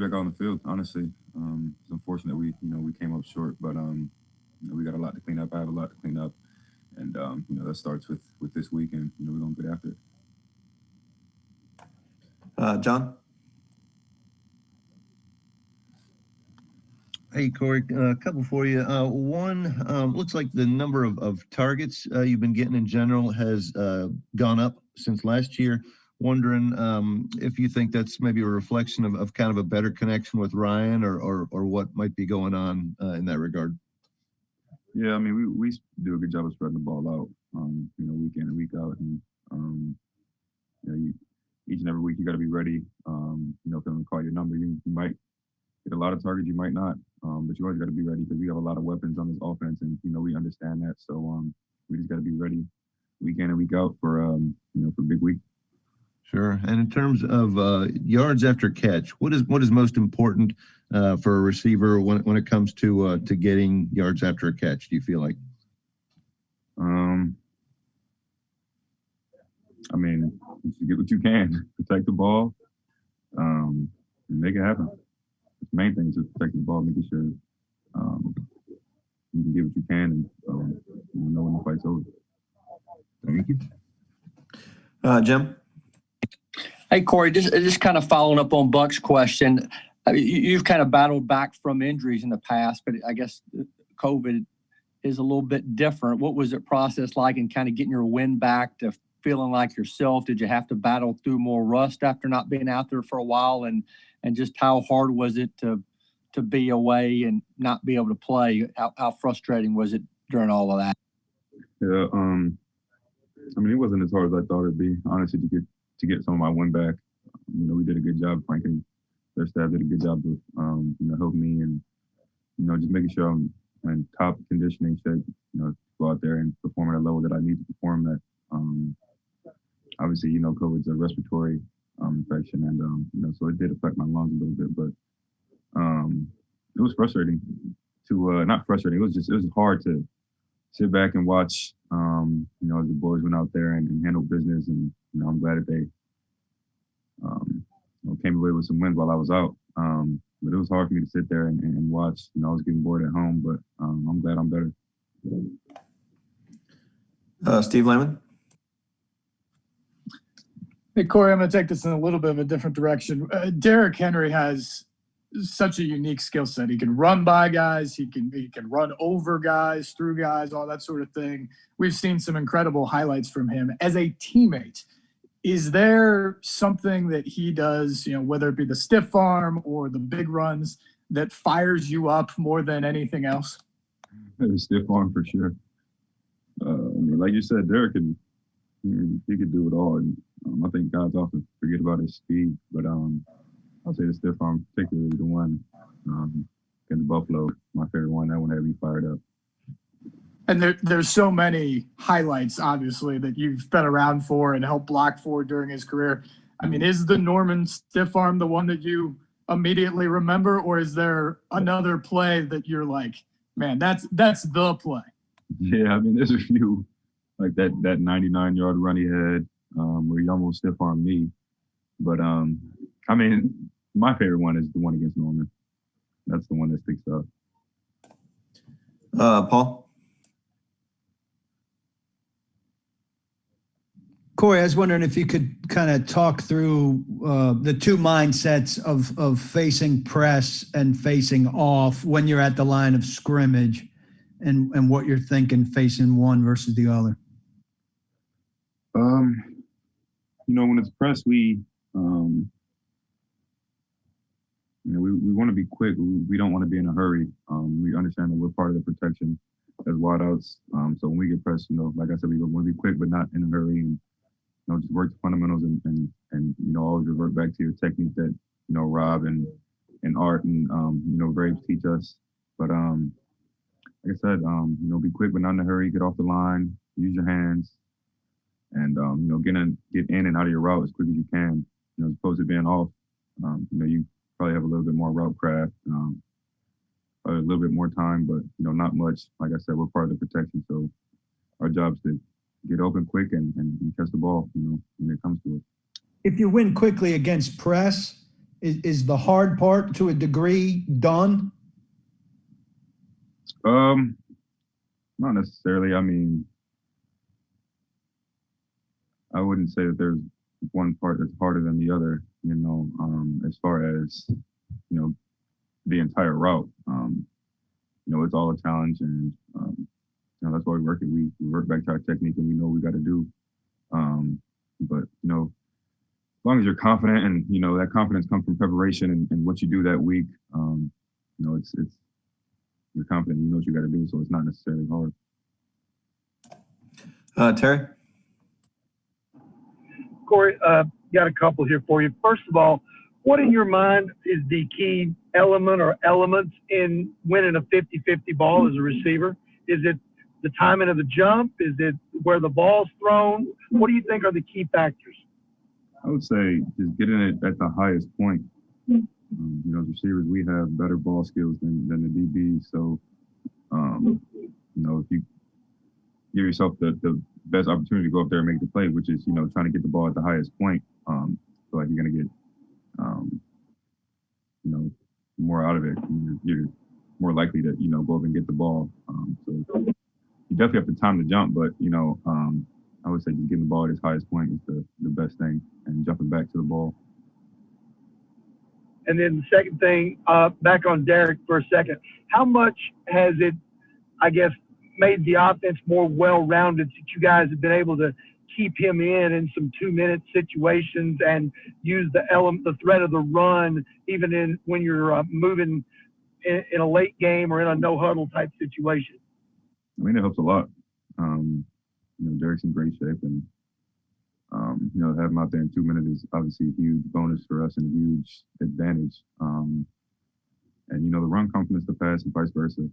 back on the field. Honestly, it's unfortunate we came up short, but we got a lot to clean up. I have a lot to clean up, and that starts with this week, and we're gonna get after it. John. Hey, Corey, a couple for you. One, looks like the number of targets you've been getting in general has gone up since last year. Wondering if you think that's maybe a reflection of kind of a better connection with Ryan or what might be going on in that regard. Yeah, I mean, we do a good job of spreading the ball out, week in and week out. And, each and every week you got to be ready, for them to call your number. You might get a lot of targets, you might not, but you always got to be ready because we have a lot of weapons on this offense, and, we understand that. So we just got to be ready week in and week out for big week. Sure. And in terms of yards after catch, what is most important for a receiver when it comes to getting yards after a catch, do you feel like? I mean, you get what you can, protect the ball, and make it happen. The main thing is just protecting the ball, making sure you can get what you can and know when the fight's over. Thank you. Jim? Hey, Corey, just kind of following up on Buck's question. I mean, you've kind of battled back from injuries in the past, but I guess COVID is a little bit different. What was the process like in kind of getting your wind back to feeling like yourself? Did you have to battle through more rust after not being out there for a while? And just how hard was it to be away and not be able to play? How frustrating was it during all of that? Yeah, I mean, it wasn't as hard as I thought it'd be, honestly, to get some of my wind back. We did a good job. Frank and their staff did a good job of, helping me and, just making sure I'm in top conditioning shape, to go out there and perform at a level that I need to perform at. Obviously, COVID's a respiratory infection, and, so it did affect my lungs a little bit, but it was frustrating not frustrating. It was hard to sit back and watch, as the boys went out there and handled business. And, I'm glad that they came away with some wins while I was out. But it was hard for me to sit there and watch. I was getting bored at home, but I'm glad I'm better. Steve Lehman? Hey, Corey, I'm going to take this in a little bit of a different direction. Derrick Henry has such a unique skill set. He can run by guys. He can run over guys, through guys, all that sort of thing. We've seen some incredible highlights from him. As a teammate, is there something that he does, whether it be the stiff arm or the big runs, that fires you up more than anything else? The stiff arm for sure. Like you said, Derrick he could do it all. And I think guys often forget about his speed, but I'll say the stiff arm, particularly the one against Buffalo, my favorite one. That one had me fired up. And there's so many highlights, obviously, that you've been around for and helped block for during his career. I mean, is the Norman stiff arm the one that you immediately remember, or is there another play that you're like, man, that's the play? Yeah, I mean, there's a few, like that 99-yard run he had where he almost stiff armed me. But, I mean, my favorite one is the one against Norman. That's the one that sticks out. Paul? Corey, I was wondering if you could kind of talk through the two mindsets of facing press and facing off when you're at the line of scrimmage and what you're thinking facing one versus the other. When it's press, we want to be quick. We don't want to be in a hurry. We understand that we're part of the protection as wideouts. So when we get pressed, like I said, we want to be quick, but not in a hurry. And, just work the fundamentals and always revert back to your technique that, Rob and Art and, Braves teach us. But like I said, be quick, but not in a hurry. Get off the line, use your hands, and, get in and out of your route as quick as you can, as opposed to being off. You probably have a little bit more route craft, probably a little bit more time, but, not much. Like I said, we're part of the protection. So our job is to get open quick and catch the ball, when it comes to it. If you win quickly against press, Is the hard part to a degree done? Not necessarily. I mean, I wouldn't say that there's one part that's harder than the other, as far as, the entire route. It's all a challenge, and, that's why we work it. We work back to our technique, and we know what we got to do. But, as long as you're confident, and, that confidence comes from preparation and what you do that week, it's you're confident, you know what you got to do, so it's not necessarily hard. Terry? Corey, got a couple here for you. First of all, what in your mind is the key element or elements in winning a 50-50 ball as a receiver? Is it the timing of the jump? Is it where the ball's thrown? What do you think are the key factors? I would say just getting it at the highest point. As receivers, we have better ball skills than the DBs. So, if you give yourself the best opportunity to go up there and make the play, which is, trying to get the ball at the highest point, I feel like you're going to get, more out of it. You're more likely to, go up and get the ball. So you definitely have to time the jump, but, I would say just getting the ball at its highest point is the best thing, and jumping back to the ball. And then the second thing, back on Derek for a second, how much has it, I guess, made the offense more well-rounded that you guys have been able to keep him in some 2-minute situations and use the threat of the run even when you're moving in a late game or in a no-huddle type situation? I mean, it helps a lot. Derek's in great shape, and to have him out there in 2 minutes is obviously a huge bonus for us and a huge advantage. And the run complements the pass and vice versa.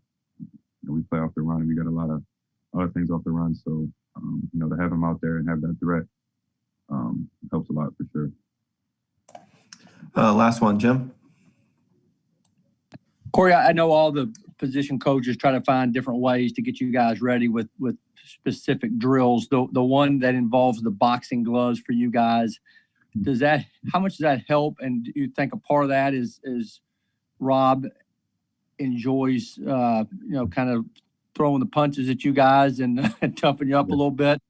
We play off the run, and we got a lot of things off the run. So, to have him out there and have that threat helps a lot for sure. Last one, Jim. Corey, I know all the position coaches try to find different ways to get you guys ready with specific drills. The one that involves the boxing gloves for you guys, how much does that help? And do you think a part of that is Rob enjoys, kind of throwing the punches at you guys and toughen you up a little bit?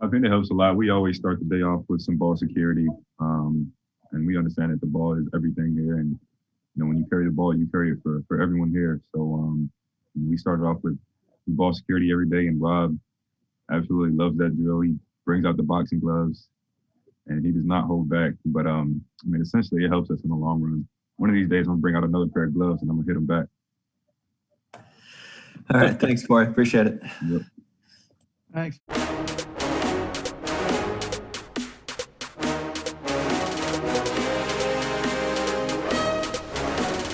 I think it helps a lot. We always start the day off with some ball security, and we understand that the ball is everything here. And when you carry the ball, you carry it for everyone here. So we started off with ball security every day, and Rob absolutely loves that drill. He brings out the boxing gloves, and he does not hold back. But essentially, it helps us in the long run. One of these days, I'm gonna bring out another pair of gloves, and I'm gonna hit him back. All right. Thanks, Corey. Appreciate it. Yep. Thanks.